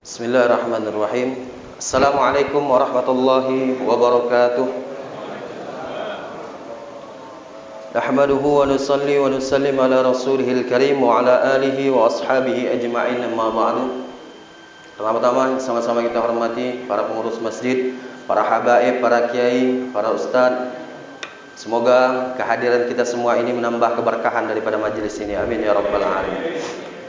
Bismillahirrahmanirrahim. Assalamualaikum warahmatullahi wabarakatuh. Nahmaduhu wa nusalli wa nusallim ala rasulihil karim wa ala alihi wa ashabihi ajma'in, amma ba'du. Pertama-tama sama-sama kita hormati para pengurus masjid, para habaib, para kiai, para ustaz. Semoga kehadiran kita semua ini menambah keberkahan daripada majelis ini. Amin ya rabbal alamin.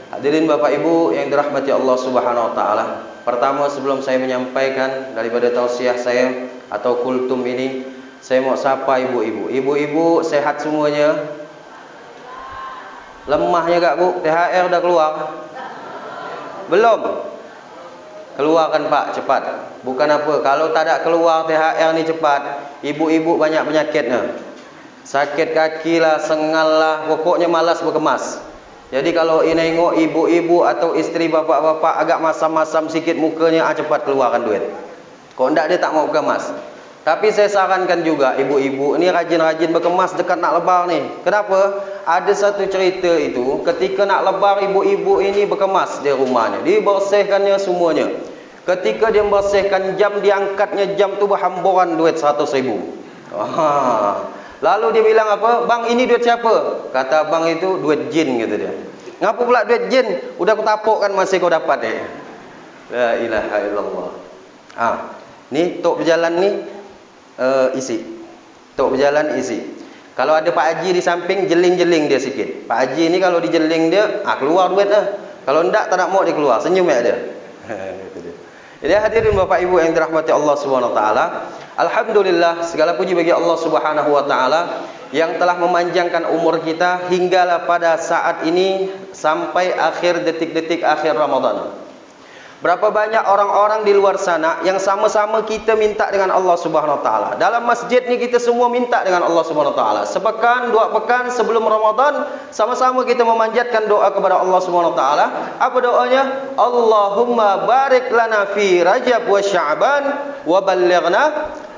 Hadirin Bapak Ibu yang dirahmati Allah Subhanahu wa taala. Pertama, sebelum saya menyampaikan daripada tausiah saya atau kultum ini, saya mau sapa ibu-ibu. Ibu-ibu sehat semuanya? Lemahnya gak Bu? THR udah keluar? Belum? Keluarkan Pak, cepat. Bukan apa, kalau tak ada keluar THR ni cepat, ibu-ibu banyak penyakitnya. Sakit kaki lah, sengal lah, pokoknya malas berkemas. Jadi kalau nengok ibu-ibu atau isteri bapak-bapak agak masam-masam sikit mukanya, cepat keluarkan duit. Kalau enggak dia tak mau berkemas. Tapi saya sarankan juga ibu-ibu ini rajin-rajin berkemas dekat nak lebar ni. Kenapa? Ada satu cerita itu, ketika nak lebar ibu-ibu ini berkemas di rumahnya, dibersihkannya semuanya. Ketika dia membersihkan jam, diangkatnya jam tu berhamburan duit 100.000. Lalu dia bilang apa? Bang, ini duit siapa? Kata bang itu duit jin, kata dia. Ngapa pula duit jin? Udah aku tapukkan masih kau dapat La ilaha illallah. Ni tok berjalan ni isi. Tok berjalan isi. Kalau ada Pak Haji di samping, jeling-jeling dia sikit. Pak Haji ni kalau dijeling dia, keluar duit lah. Kalau ndak tak nak mau dia keluar, senyum ya dia. Jadi hadirin Bapak Ibu yang dirahmati Allah Subhanahu wa taala. Alhamdulillah, segala puji bagi Allah Subhanahu wa taala yang telah memanjangkan umur kita hinggalah pada saat ini sampai akhir detik-detik akhir Ramadan. Berapa banyak orang-orang di luar sana yang sama-sama kita minta dengan Allah Subhanahu wa taala. Dalam masjid ni kita semua minta dengan Allah Subhanahu wa taala. Sepekan, 2 pekan sebelum Ramadan sama-sama kita memanjatkan doa kepada Allah Subhanahu wa taala. Apa doanya? Allahumma barik lana fi Rajab wa Sya'ban wa ballighna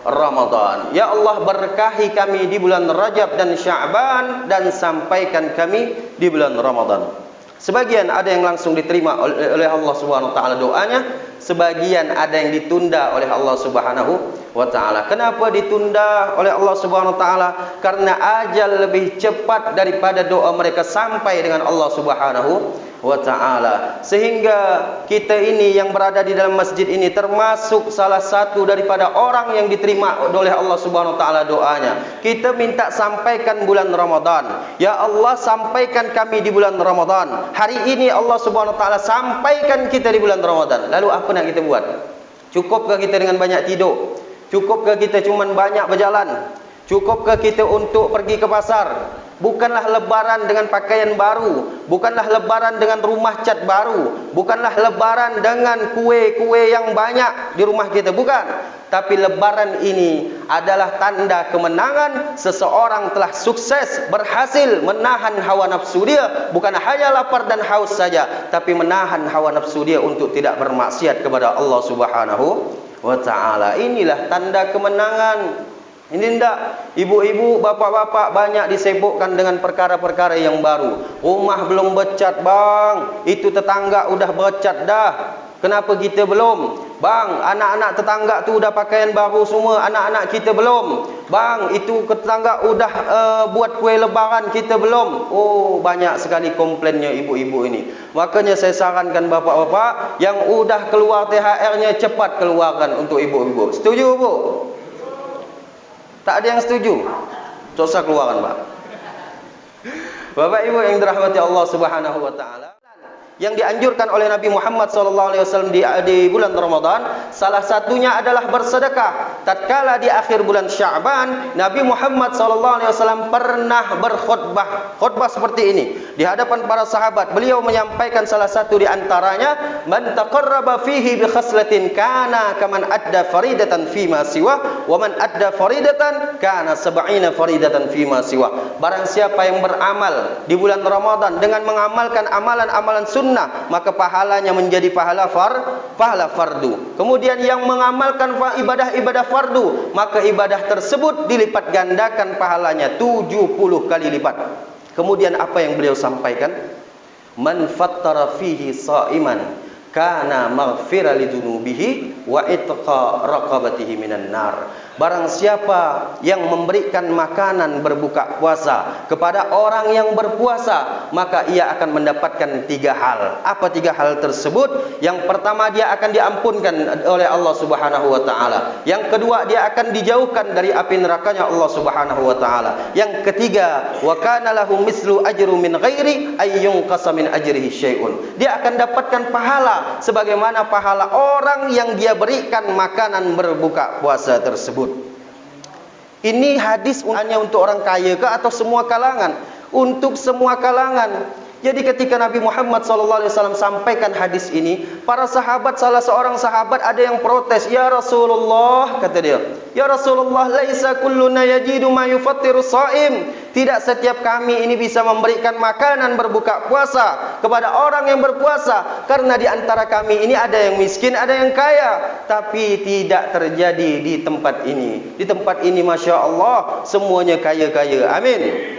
Ramadan. Ya Allah, berkahi kami di bulan Rajab dan Sya'ban dan sampaikan kami di bulan Ramadan. Sebagian ada yang langsung diterima oleh Allah Subhanahu wa taala doanya, sebagian ada yang ditunda oleh Allah Subhanahu wa taala. Kenapa ditunda oleh Allah Subhanahu wa taala? Karena ajal lebih cepat daripada doa mereka sampai dengan Allah Subhanahu wa taala. Sehingga kita ini yang berada di dalam masjid ini termasuk salah satu daripada orang yang diterima oleh Allah Subhanahu wa taala doanya. Kita minta sampaikan bulan Ramadan. Ya Allah, sampaikan kami di bulan Ramadan. Hari ini Allah Subhanahu wa taala sampaikan kita di bulan Ramadan. Lalu apa nak kita buat? Cukupkah kita dengan banyak tidur? Cukupkah kita cuma banyak berjalan? Cukupkah kita untuk pergi ke pasar? Bukanlah lebaran dengan pakaian baru, bukanlah lebaran dengan rumah cat baru, bukanlah lebaran dengan kue-kue yang banyak di rumah kita, bukan. Tapi lebaran ini adalah tanda kemenangan seseorang telah sukses, berhasil menahan hawa nafsu dia. Bukan hanya lapar dan haus saja, tapi menahan hawa nafsu dia untuk tidak bermaksiat kepada Allah Subhanahu wa taala. Inilah tanda kemenangan. Ini tidak, ibu-ibu, bapak-bapak banyak disibukkan dengan perkara-perkara yang baru. Rumah belum bercat bang, itu tetangga udah bercat dah. Kenapa kita belum? Bang, anak-anak tetangga tu udah pakaian baru semua, anak-anak kita belum. Bang, itu tetangga udah buat kue lebaran, kita belum. Oh, banyak sekali komplainnya ibu-ibu ini. Makanya saya sarankan bapak-bapak yang udah keluar THR-nya cepat keluarkan untuk ibu-ibu. Setuju Bu? Tak ada yang setuju? Tak usah keluarkan Pak. Bapak Ibu yang dirahmati Allah Subhanahu wa taala, yang dianjurkan oleh Nabi Muhammad SAW di bulan Ramadan, salah satunya adalah bersedekah. Tatkala di akhir bulan Sya'ban, Nabi Muhammad SAW pernah berkhutbah. Khutbah seperti ini di hadapan para sahabat. Beliau menyampaikan salah satu di antaranya, man taqarraba fihi bi khaslatin kana kaman adda faridatan fima siwa wa man adda faridatan kana sab'ina faridatan fima siwa. Barang siapa yang beramal di bulan Ramadan dengan mengamalkan amalan-amalan sunnah, maka pahalanya menjadi pahala fardu. Kemudian yang mengamalkan ibadah-ibadah fardu, maka ibadah tersebut dilipat gandakan pahalanya 70 kali lipat. Kemudian apa yang beliau sampaikan? Man fattara fihi sha'iman kana maghfira lidunubihi wa itqa raqabatihi minan nar. Barang siapa yang memberikan makanan berbuka puasa kepada orang yang berpuasa, maka ia akan mendapatkan 3 hal. Apa 3 hal tersebut? Yang pertama, dia akan diampunkan oleh Allah Subhanahu wa taala. Yang kedua, dia akan dijauhkan dari api nerakanya Allah Subhanahu wa taala. Yang ketiga, wa kana lahu mislu ajru min ghairi ayyun qasamin ajrihi syai'un. Dia akan dapatkan pahala sebagaimana pahala orang yang dia berikan makanan berbuka puasa tersebut. Ini hadis hanya untuk orang kaya ke atau semua kalangan? Untuk semua kalangan. Jadi ketika Nabi Muhammad SAW sampaikan hadis ini, para sahabat, salah seorang sahabat ada yang protes. Ya Rasulullah, kata dia, ya Rasulullah, laisa kulluna yajidu ma yufattiru shaim. Tidak setiap kami ini bisa memberikan makanan berbuka puasa kepada orang yang berpuasa, karena di antara kami ini ada yang miskin, ada yang kaya. Tapi tidak terjadi di tempat ini. Di tempat ini Masya Allah semuanya kaya-kaya. Amin.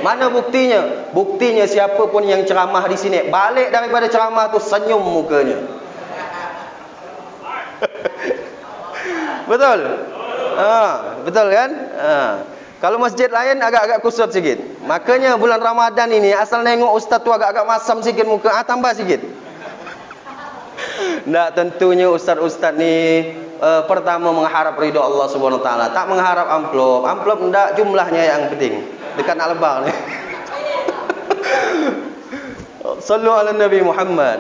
Mana buktinya? Buktinya siapa pun yang ceramah di sini, balik daripada ceramah tu senyum mukanya. Betul? Betul kan? Kalau masjid lain agak-agak kusut sikit. Makanya bulan Ramadan ini asal nengok ustaz tu agak-agak masam sikit muka, tambah sikit. Ndak, tentunya ustaz-ustaz ni pertama mengharap ridha Allah Subhanahu wa taala, tak mengharap amplop. Amplop ndak, jumlahnya yang penting. Dekat nak lebar ni. Sallu ala Nabi Muhammad.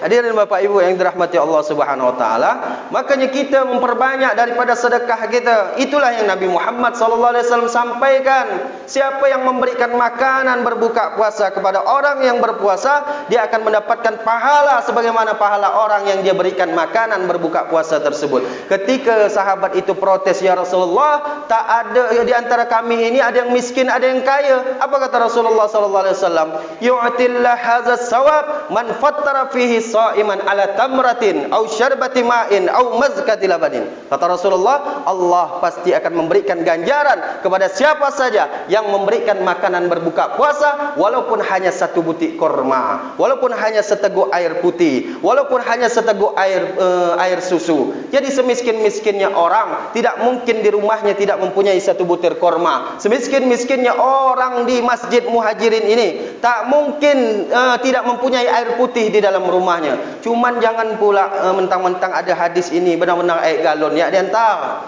Hadirin Bapak Ibu yang dirahmati Allah Subhanahu wa taala, makanya kita memperbanyak daripada sedekah kita. Itulah yang Nabi Muhammad SAW sampaikan. Siapa yang memberikan makanan berbuka puasa kepada orang yang berpuasa, dia akan mendapatkan pahala sebagaimana pahala orang yang dia berikan makanan berbuka puasa tersebut. Ketika sahabat itu protes, ya Rasulullah, tak ada di antara kami ini ada yang miskin, ada yang kaya. Apa kata Rasulullah SAW? Yu'tillah hadzal sawab man fattara fihi sha'iman ala tamratin au syarbati ma'in au mazkati labanin. Kata Rasulullah, Allah pasti akan memberikan ganjaran kepada siapa saja yang memberikan makanan berbuka puasa, walaupun hanya 1 butir korma, walaupun hanya seteguk air putih, walaupun hanya seteguk air susu. Jadi semiskin-miskinnya orang, tidak mungkin di rumahnya tidak mempunyai 1 butir korma. Semiskin-miskinnya orang di Masjid Muhajirin ini, tak mungkin tidak mempunyai air putih di dalam rumahnya. Cuman jangan pula mentang-mentang ada hadis ini benar-benar air galon ya diantar.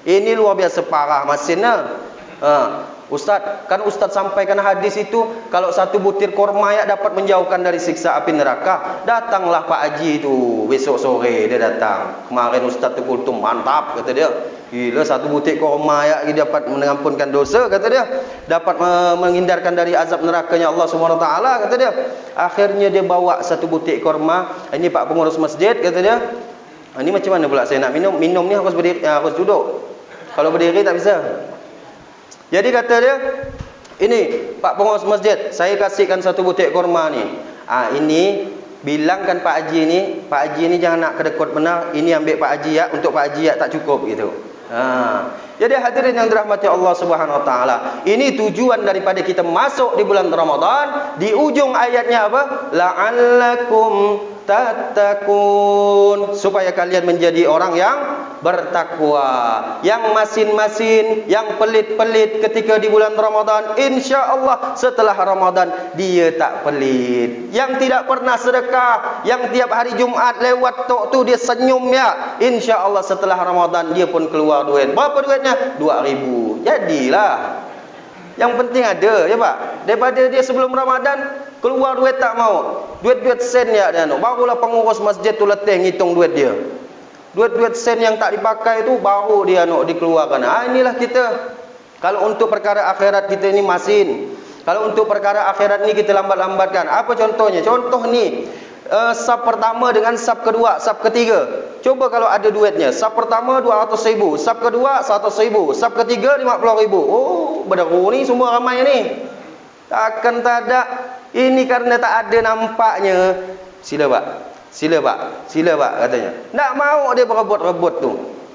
Ini luar biasa parah masinnya. Ustaz, kan Ustaz sampaikan hadis itu kalau 1 butir korma ya dapat menjauhkan dari siksa api neraka. Datanglah Pak Haji itu besok sore, dia datang. Kemarin Ustaz tu kultum mantap kata dia. Gila, 1 butir korma ya dapat mengampunkan dosa kata dia. Dapat menghindarkan dari azab nerakanya Allah Subhanahu wa taala kata dia. Akhirnya dia bawa 1 butir korma. Ini Pak pengurus masjid kata dia. Ini macam mana pula saya nak minum? Minum ni harus berdiri, harus duduk. Kalau berdiri tak bisa. Jadi kata dia, ini Pak pengurus masjid, saya kasihkan 1 butir korma ni. Ini bilangkan Pak Haji ni, Pak Haji ni jangan nak kedekut benar. Ini ambil Pak Haji ya, untuk Pak Haji ya tak cukup gitu. Jadi hadirin yang dirahmati Allah Subhanahu wa taala, ini tujuan daripada kita masuk di bulan Ramadan. Di ujung ayatnya apa? La'allakum tattaqun, supaya kalian menjadi orang yang bertakwa. Yang masin-masin, yang pelit-pelit ketika di bulan Ramadan, insya-Allah setelah Ramadan dia tak pelit. Yang tidak pernah sedekah, yang tiap hari Jumaat lewat tok tu dia senyum ya, insya-Allah setelah Ramadan dia pun keluar duit. Berapa duitnya? 2,000. Jadilah. Yang penting ada ya Pak. Daripada dia sebelum Ramadan keluar duit tak mau. Duit-duit sen ya dia. Barulah pengurus masjid tu letih ngitung duit dia. Duit-duit sen yang tak dipakai tu baru dia nak dikeluarkan. Inilah kita. Kalau untuk perkara akhirat kita ni masin. Kalau untuk perkara akhirat ni kita lambat-lambatkan. Apa contohnya? Contoh ni, sab pertama dengan sab kedua, sab ketiga. Coba kalau ada duitnya. Sab pertama 200,000, sab kedua 100,000, sab ketiga 50,000. Oh, berderu ni semua ramai ni. Takkan tak ada. Ini karena tak ada nampaknya. Sila Pak. Sila Pak. Sila Pak katanya. Tak mau dia berebut-rebut tu.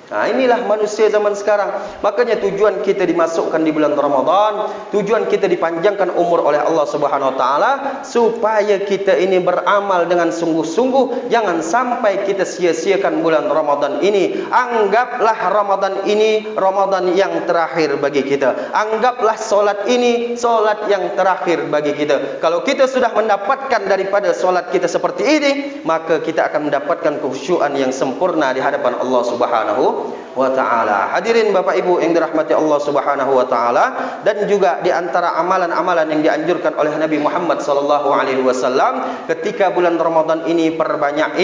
Inilah manusia zaman sekarang. Makanya tujuan kita dimasukkan di bulan Ramadan, tujuan kita dipanjangkan umur oleh Allah Subhanahu Wa Taala supaya kita ini beramal dengan sungguh-sungguh. Jangan sampai kita sia-siakan bulan Ramadan ini. Anggaplah Ramadan ini Ramadan yang terakhir bagi kita. Anggaplah solat ini solat yang terakhir bagi kita. Kalau kita sudah mendapatkan daripada solat kita seperti ini, maka kita akan mendapatkan kekhusyuan yang sempurna di hadapan Allah Subhanahu wa ta'ala. Hadirin Bapak Ibu yang dirahmati Allah Subhanahu wa ta'ala, dan juga di antara amalan-amalan yang dianjurkan oleh Nabi Muhammad sallallahu alaihi wasallam ketika bulan Ramadan ini, perbanyak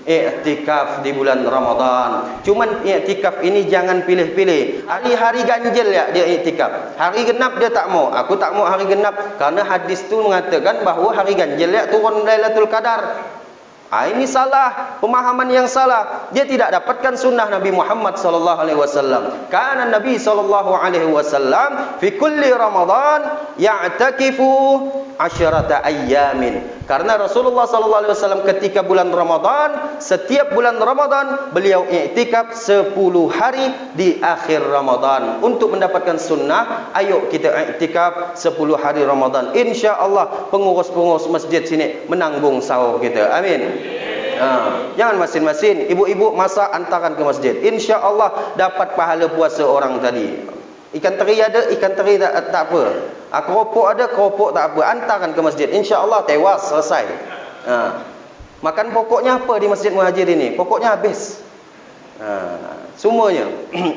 i'tikaf di bulan Ramadan. Cuman i'tikaf ini jangan pilih-pilih. Hari-hari ganjil ya dia i'tikaf. Hari genap dia tak mau. Aku tak mau hari genap karena hadis tu mengatakan bahawa hari ganjil ya turun Lailatul Qadar. Ini salah, pemahaman yang salah. Dia tidak dapatkan sunnah Nabi Muhammad sallallahu alaihi wasallam. Kana Nabi sallallahu alaihi wasallam fi kulli Ramadan ya'takifu 10 ayyamin. Karena Rasulullah sallallahu alaihi wasallam ketika bulan Ramadan, setiap bulan Ramadan beliau i'tikaf 10 hari di akhir Ramadan. Untuk mendapatkan sunnah, ayo kita i'tikaf 10 hari Ramadan. Insya-Allah pengurus-pengurus masjid sini menanggung sahur kita. Amin. Jangan masin-masin, ibu-ibu masak antarkan ke masjid. Insya-Allah dapat pahala puasa orang tadi. Ikan teri ada, ikan teri tak apa. Keropok ada, keropok tak apa. Antarkan ke masjid. Insya-Allah tewas, selesai. Makan pokoknya apa di Masjid Muhajir ini? Pokoknya habis. Semuanya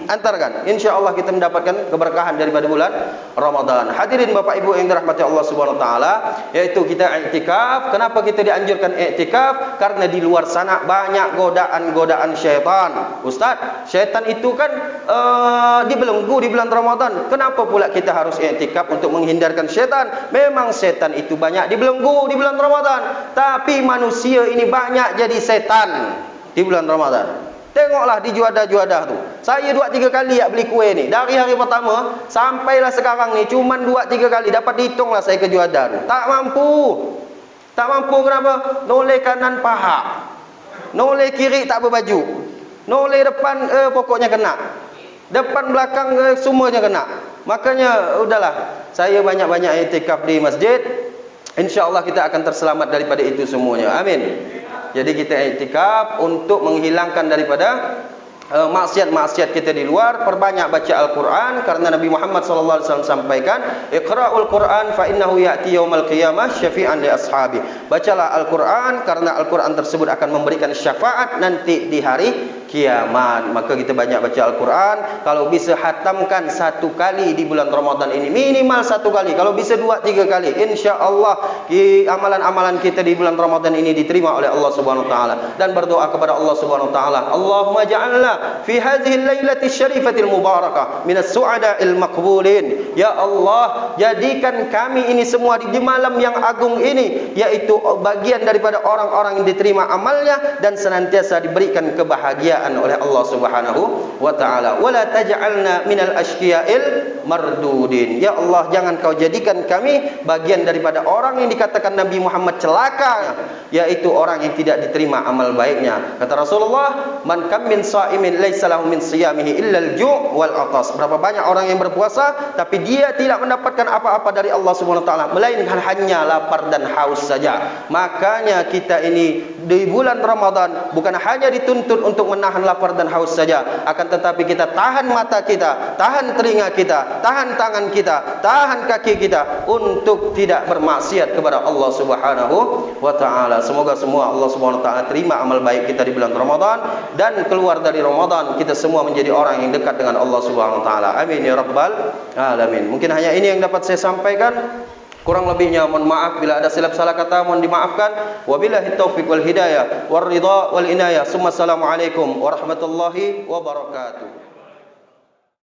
antarkan. Insya-Allah kita mendapatkan keberkahan daripada bulan Ramadan. Hadirin Bapak Ibu yang dirahmati Allah Subhanahu Wa Taala, yaitu kita i'tikaf. Kenapa kita dianjurkan i'tikaf? Karena di luar sana banyak godaan-godaan syaitan. Ustaz, syaitan itu kan dibelenggu di bulan Ramadan. Kenapa pula kita harus i'tikaf untuk menghindarkan syaitan? Memang syaitan itu banyak dibelenggu di bulan Ramadan, tapi manusia ini banyak jadi setan di bulan Ramadan. Tengoklah di juadah-juadah tu. Saya 2-3 kali beli kuih ni. Dari hari pertama sampailah sekarang ni cuman 2-3 kali. Dapat dihitunglah saya ke juadah tu. Tak mampu. Tak mampu kenapa? Noleh kanan paha. Noleh kiri tak berbaju. Noleh depan pokoknya kena. Depan belakang semuanya kena. Makanya udahlah. Saya banyak-banyak i'tikaf di masjid. InsyaAllah kita akan terselamat daripada itu semuanya. Amin. Jadi kita i'tikaf untuk menghilangkan daripada maksiat-maksiat kita di luar. Perbanyak baca Al-Quran, karena Nabi Muhammad sallallahu alaihi wasallam sampaikan, Iqra'ul Quran fa innahu ya'ti yaumal qiyamah syafi'an li ashabi. Bacalah Al-Quran karena Al-Quran tersebut akan memberikan syafaat nanti di hari kiamat. Maka kita banyak baca Al-Quran. Kalau bisa hatamkan 1 kali di bulan Ramadan ini, minimal 1 kali. Kalau bisa 2-3 kali, insya-Allah amalan-amalan kita di bulan Ramadan ini diterima oleh Allah Subhanahu Wa Taala. Dan berdoa kepada Allah Subhanahu Wa Taala, Allahumma ja'alna fi hadhihi al-lailati syarifatil mubarakah minas su'ada'il maqbulin. Ya Allah, jadikan kami ini semua di malam yang agung ini, yaitu bagian daripada orang-orang yang diterima amalnya dan senantiasa diberikan kebahagiaan oleh Allah Subhanahu wa taala. Wala taj'alna minal ashqiya'il mardudin. Ya Allah, jangan kau jadikan kami bagian daripada orang yang dikatakan Nabi Muhammad celaka, yaitu orang yang tidak diterima amal baiknya. Kata Rasulullah, man kam min sha'imin laisa lahu min siyamihi illa al-ju' wal 'atas. Berapa banyak orang yang berpuasa tapi dia tidak mendapatkan apa-apa dari Allah Subhanahu wa taala melainkan hanya lapar dan haus saja. Makanya kita ini di bulan Ramadan bukan hanya dituntut untuk menahan lapar dan haus saja, akan tetapi kita tahan mata kita, tahan telinga kita, tahan tangan kita, tahan kaki kita untuk tidak bermaksiat kepada Allah Subhanahu wa taala. Semoga semua Allah Subhanahu wa taala terima amal baik kita di bulan Ramadan, dan keluar dari Ramadan kita semua menjadi orang yang dekat dengan Allah Subhanahu wa taala. Amin ya rabbal alamin. Mungkin hanya ini yang dapat saya sampaikan. Kurang lebihnya mohon maaf, bila ada silap salah kata mohon dimaafkan. Wabillahi taufiq wal hidayah war ridha wal inayah. Assalamualaikum warahmatullahi wabarakatuh.